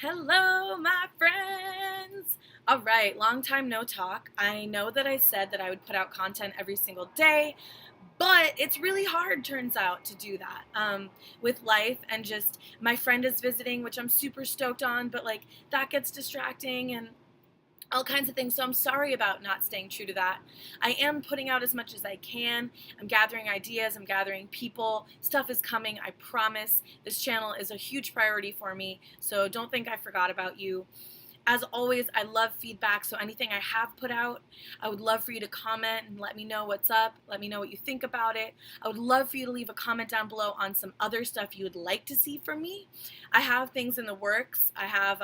Hello, my friends! All right, long time no talk. I know that I said that I would put out content every single day, but it's really hard, turns out, to do that with life and just my friend is visiting, which I'm super stoked on, but like that gets distracting and all kinds of things. So I'm sorry about not staying true to that. I am putting out as much as I can. I'm gathering ideas, I'm gathering people. Stuff is coming, I promise. This channel is a huge priority for me, so don't think I forgot about you. As always, I love feedback, so anything I have put out, I would love for you to comment and let me know what's up. Let me know what you think about it. I would love for you to leave a comment down below on some other stuff you would like to see from me. I have things in the works. I have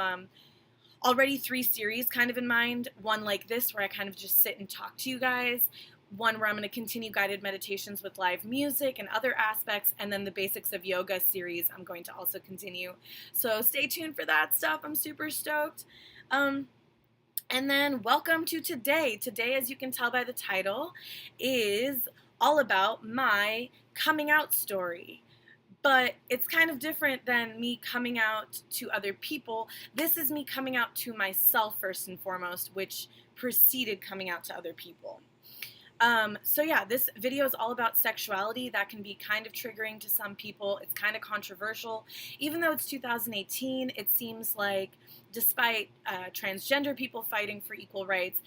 already 3 series kind of in mind. One like this where I kind of just sit and talk to you guys. One where I'm going to continue guided meditations with live music and other aspects, and then the basics of yoga series I'm going to also continue. So stay tuned for that stuff. I'm super stoked. And then welcome to today. Today, as you can tell by the title, is all about my coming out story. But it's kind of different than me coming out to other people. This is me coming out to myself first and foremost, which preceded coming out to other people. So yeah, this video is all about sexuality. That can be kind of triggering to some people. It's kind of controversial. Even though it's 2018, it seems like despite transgender people fighting for equal rights,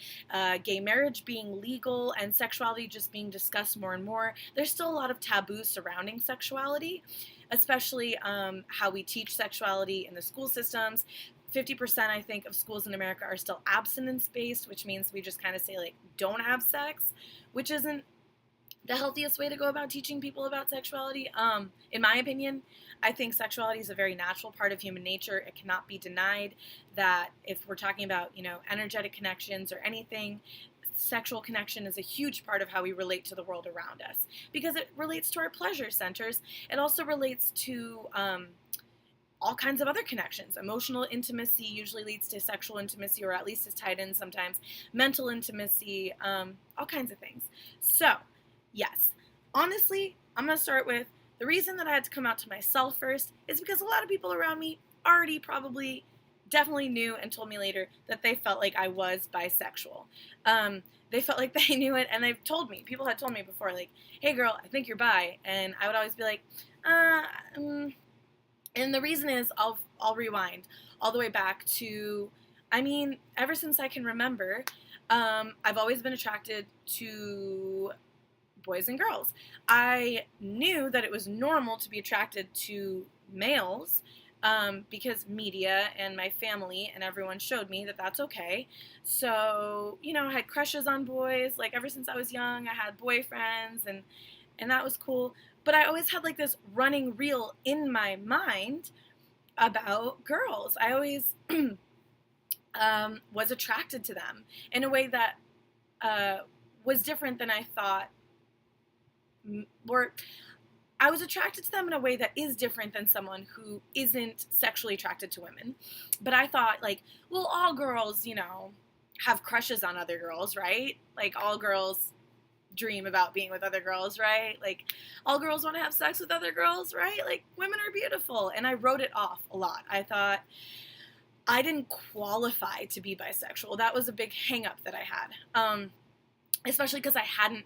gay marriage being legal, and sexuality just being discussed more and more, there's still a lot of taboo surrounding sexuality, especially how we teach sexuality in the school systems. 50%, I think, of schools in America are still abstinence-based, which means we just kind of say, like, don't have sex, which isn't the healthiest way to go about teaching people about sexuality. In my opinion, I think sexuality is a very natural part of human nature. It cannot be denied that if we're talking about, energetic connections or anything, sexual connection is a huge part of how we relate to the world around us because it relates to our pleasure centers. It also relates to all kinds of other connections. Emotional intimacy usually leads to sexual intimacy, or at least is tied in sometimes. Mental intimacy, all kinds of things. So, yes, honestly, I'm going to start with the reason that I had to come out to myself first is because a lot of people around me already probably definitely knew and told me later that they felt like I was bisexual. They felt like they knew it, and they've told me, people had told me before, like, hey girl, I think you're bi, and I would always be like, and the reason is, I'll rewind all the way back to, ever since I can remember, I've always been attracted to boys and girls. I knew that it was normal to be attracted to males because media and my family and everyone showed me that that's okay. So, I had crushes on boys. Like, ever since I was young, I had boyfriends, and that was cool. But I always had like this running reel in my mind about girls. I always was attracted to them in a way that was different than I thought. Or I was attracted to them in a way that is different than someone who isn't sexually attracted to women. But I thought, like, well, all girls, have crushes on other girls, right? Like, all girls dream about being with other girls, right? Like, all girls want to have sex with other girls, right? Like, women are beautiful. And I wrote it off a lot. I thought I didn't qualify to be bisexual. That was a big hang up that I had, especially because I hadn't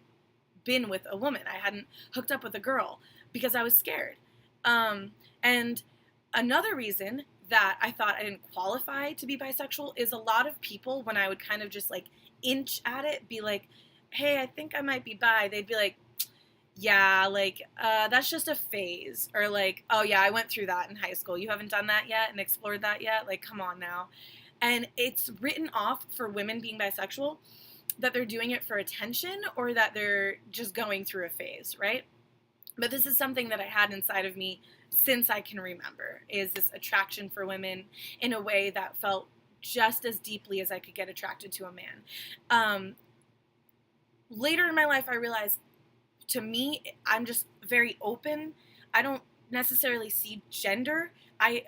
been with a woman. I hadn't hooked up with a girl because I was scared. And another reason that I thought I didn't qualify to be bisexual is a lot of people, when I would kind of just like inch at it, be like, hey, I think I might be bi, they'd be like, yeah, like, that's just a phase. Or like, oh yeah, I went through that in high school. You haven't done that yet and explored that yet? Like, come on now. And it's written off for women being bisexual that they're doing it for attention or that they're just going through a phase, right? But this is something that I had inside of me since I can remember, is this attraction for women in a way that felt just as deeply as I could get attracted to a man. Later in my life, I realized, to me, I'm just very open. I don't necessarily see gender. I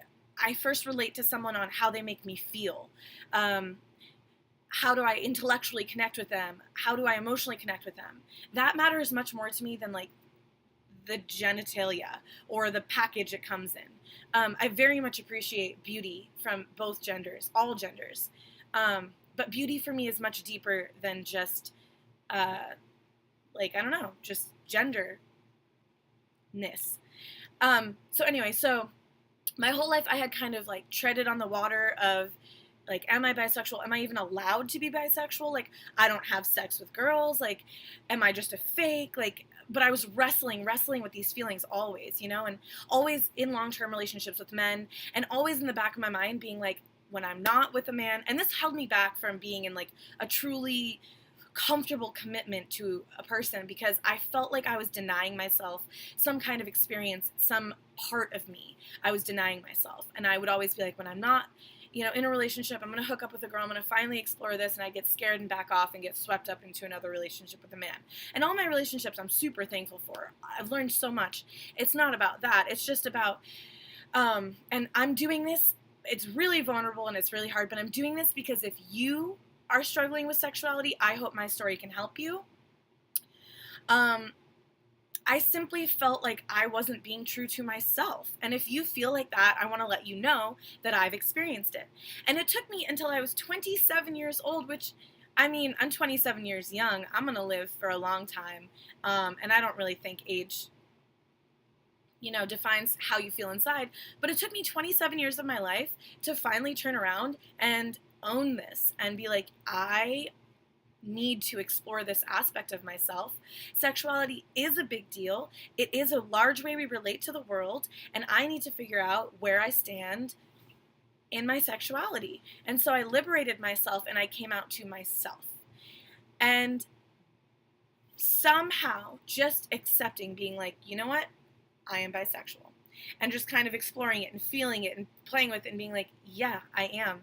first relate to someone on how they make me feel. How do I intellectually connect with them? How do I emotionally connect with them? That matters much more to me than like the genitalia or the package it comes in. I very much appreciate beauty from both genders, all genders. But beauty for me is much deeper than just, like, I don't know, just genderness. So anyway, so my whole life I had kind of like treaded on the water of, like, am I bisexual? Am I even allowed to be bisexual? Like, I don't have sex with girls. Like, am I just a fake? Like, but I was wrestling with these feelings always, and always in long-term relationships with men, and always in the back of my mind being like, when I'm not with a man, and this held me back from being in like a truly comfortable commitment to a person, because I felt like I was denying myself some kind of experience, some part of me I was denying myself. And I would always be like, when I'm not in a relationship, I'm going to hook up with a girl, I'm going to finally explore this, and I get scared and back off and get swept up into another relationship with a man. And all my relationships I'm super thankful for. I've learned so much. It's not about that. It's just about, and I'm doing this, it's really vulnerable and it's really hard, but I'm doing this because if you are struggling with sexuality, I hope my story can help you. I simply felt like I wasn't being true to myself. And if you feel like that, I want to let you know that I've experienced it. And it took me until I was 27 years old, which, I mean, I'm 27 years young. I'm going to live for a long time. And I don't really think age, defines how you feel inside. But it took me 27 years of my life to finally turn around and own this and be like, I need to explore this aspect of myself. Sexuality is a big deal. It is a large way we relate to the world, and I need to figure out where I stand in my sexuality. And so I liberated myself and I came out to myself. And somehow just accepting, being like, you know what? I am bisexual. And just kind of exploring it and feeling it and playing with it and being like, yeah, I am.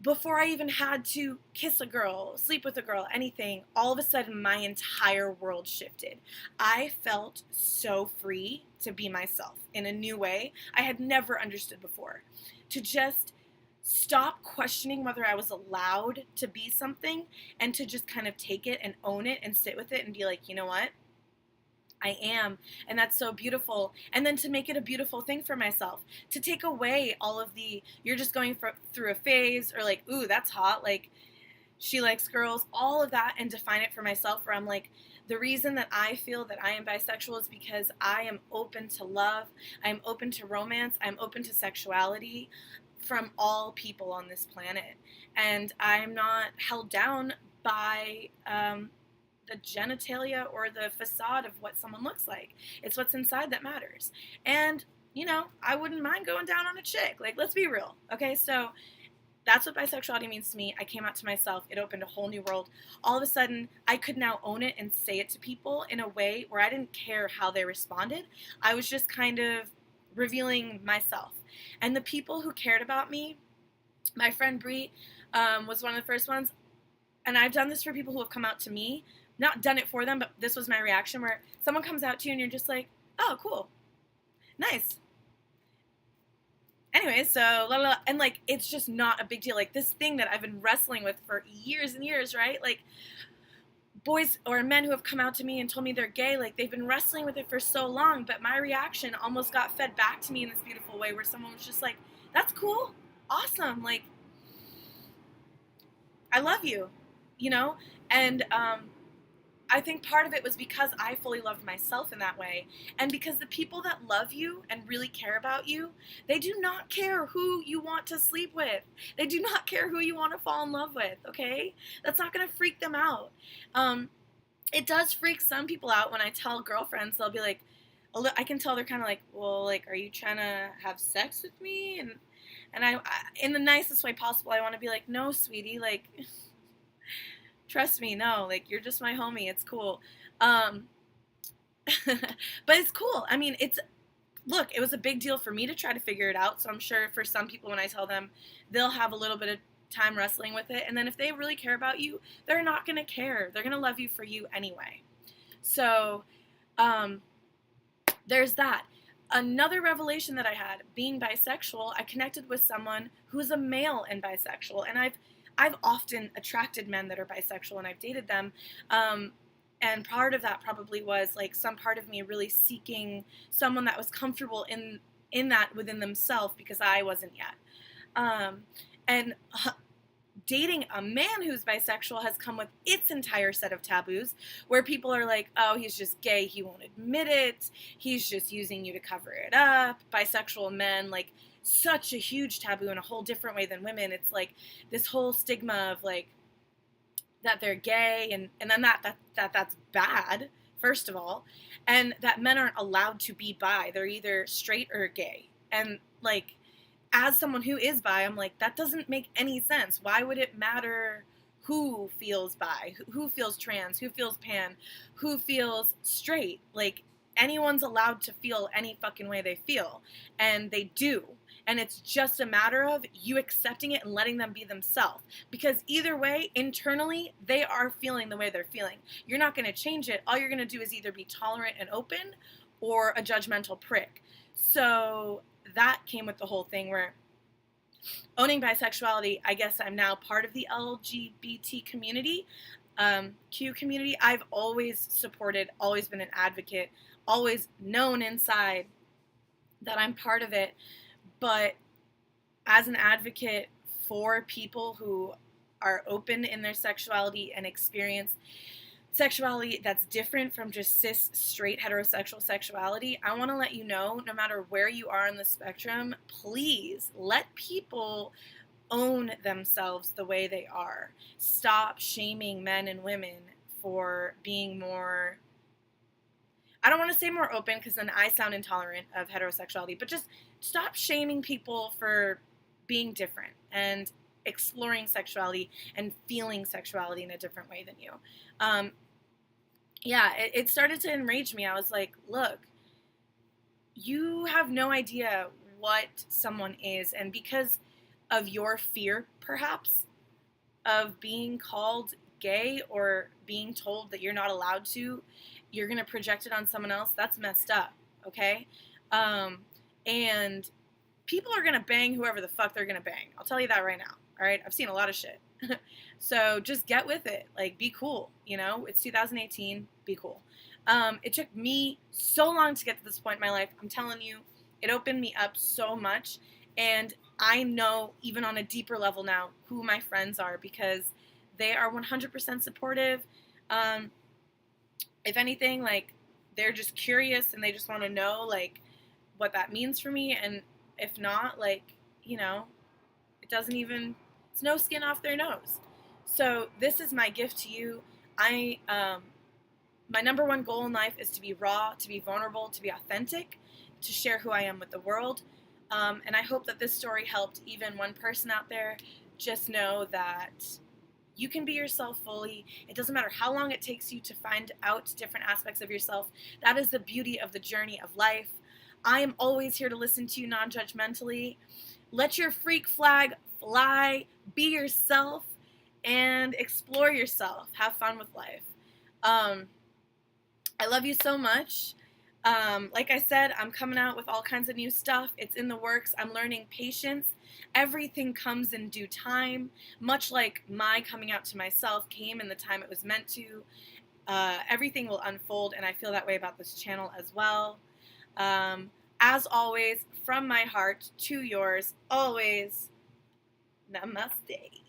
Before I even had to kiss a girl, sleep with a girl, anything, all of a sudden my entire world shifted. I felt so free to be myself in a new way I had never understood before. To just stop questioning whether I was allowed to be something, and to just kind of take it and own it and sit with it and be like, you know what? I am, and that's so beautiful. And then to make it a beautiful thing for myself, to take away all of the, you're just going through a phase, or like, ooh, that's hot, like, she likes girls, all of that, and define it for myself, where I'm like, the reason that I feel that I am bisexual is because I am open to love, I'm open to romance, I'm open to sexuality from all people on this planet, and I'm not held down by, the genitalia or the facade of what someone looks like. It's what's inside that matters. And, I wouldn't mind going down on a chick. Like, let's be real. Okay, so that's what bisexuality means to me. I came out to myself. It opened a whole new world. All of a sudden, I could now own it and say it to people in a way where I didn't care how they responded. I was just kind of revealing myself. And the people who cared about me, my friend Brie was one of the first ones. And I've done this for people who have come out to me. Not done it for them, but this was my reaction, where someone comes out to you and you're just like, oh, cool. Nice. Anyway, so, la, la, la. And like, it's just not a big deal. Like, this thing that I've been wrestling with for years and years, right? Like, boys or men who have come out to me and told me they're gay, like, they've been wrestling with it for so long, but my reaction almost got fed back to me in this beautiful way, where someone was just like, that's cool. Awesome. Like, I love you, And, I think part of it was because I fully loved myself in that way, and because the people that love you and really care about you, they do not care who you want to sleep with. They do not care who you want to fall in love with, okay? That's not going to freak them out. It does freak some people out when I tell girlfriends. They'll be like, I can tell they're kind of like, well, like, are you trying to have sex with me? And I, in the nicest way possible, I want to be like, no, sweetie, like, trust me, no, like, you're just my homie, it's cool. But it's cool. I mean, look, it was a big deal for me to try to figure it out, so I'm sure for some people, when I tell them, they'll have a little bit of time wrestling with it, and then if they really care about you, they're not going to care. They're going to love you for you anyway. So, there's that. Another revelation that I had, being bisexual, I connected with someone who's a male and bisexual, and I've often attracted men that are bisexual, and I've dated them, And part of that probably was like some part of me really seeking someone that was comfortable in that within themselves, because I wasn't yet. And dating a man who's bisexual has come with its entire set of taboos, where people are like, oh, he's just gay, he won't admit it, he's just using you to cover it up. Bisexual men, like, such a huge taboo in a whole different way than women. It's like this whole stigma of like that they're gay, and then that's bad, first of all, and that men aren't allowed to be bi. They're either straight or gay. And like, as someone who is bi, I'm like, that doesn't make any sense. Why would it matter who feels bi, who feels trans, who feels pan, who feels straight? Like, anyone's allowed to feel any fucking way they feel, and they do. And it's just a matter of you accepting it and letting them be themselves. Because either way, internally, they are feeling the way they're feeling. You're not going to change it. All you're going to do is either be tolerant and open or a judgmental prick. So that came with the whole thing where owning bisexuality, I guess I'm now part of the LGBT community, Q community. I've always supported, always been an advocate, always known inside that I'm part of it. But as an advocate for people who are open in their sexuality and experience sexuality that's different from just cis, straight, heterosexual sexuality, I want to let you know, no matter where you are on the spectrum, please let people own themselves the way they are. Stop shaming men and women for being more, I don't want to say more open because then I sound intolerant of heterosexuality, but just stop shaming people for being different and exploring sexuality and feeling sexuality in a different way than you. It started to enrage me. I was like, look, you have no idea what someone is, and because of your fear, perhaps, of being called gay or being told that you're not allowed to, you're going to project it on someone else. That's messed up, okay? And people are going to bang whoever the fuck they're going to bang. I'll tell you that right now, all right? I've seen a lot of shit. So just get with it. Like, be cool, you know? It's 2018. Be cool. It took me so long to get to this point in my life. I'm telling you, it opened me up so much. And I know, even on a deeper level now, who my friends are, because they are 100% supportive. If anything, like, they're just curious and they just want to know, like, what that means for me. And if not, like, you know, it doesn't even, it's no skin off their nose. So this is my gift to you. My number one goal in life is to be raw, to be vulnerable, to be authentic, to share who I am with the world. And I hope that this story helped even one person out there just know that you can be yourself fully. It doesn't matter how long it takes you to find out different aspects of yourself. That is the beauty of the journey of life. I am always here to listen to you non-judgmentally. Let your freak flag fly. Be yourself and explore yourself. Have fun with life. I love you so much. Like I said, I'm coming out with all kinds of new stuff. It's in the works. I'm learning patience. Everything comes in due time, much like my coming out to myself came in the time it was meant to. Everything will unfold, and I feel that way about this channel as well. As always, from my heart to yours, always, namaste.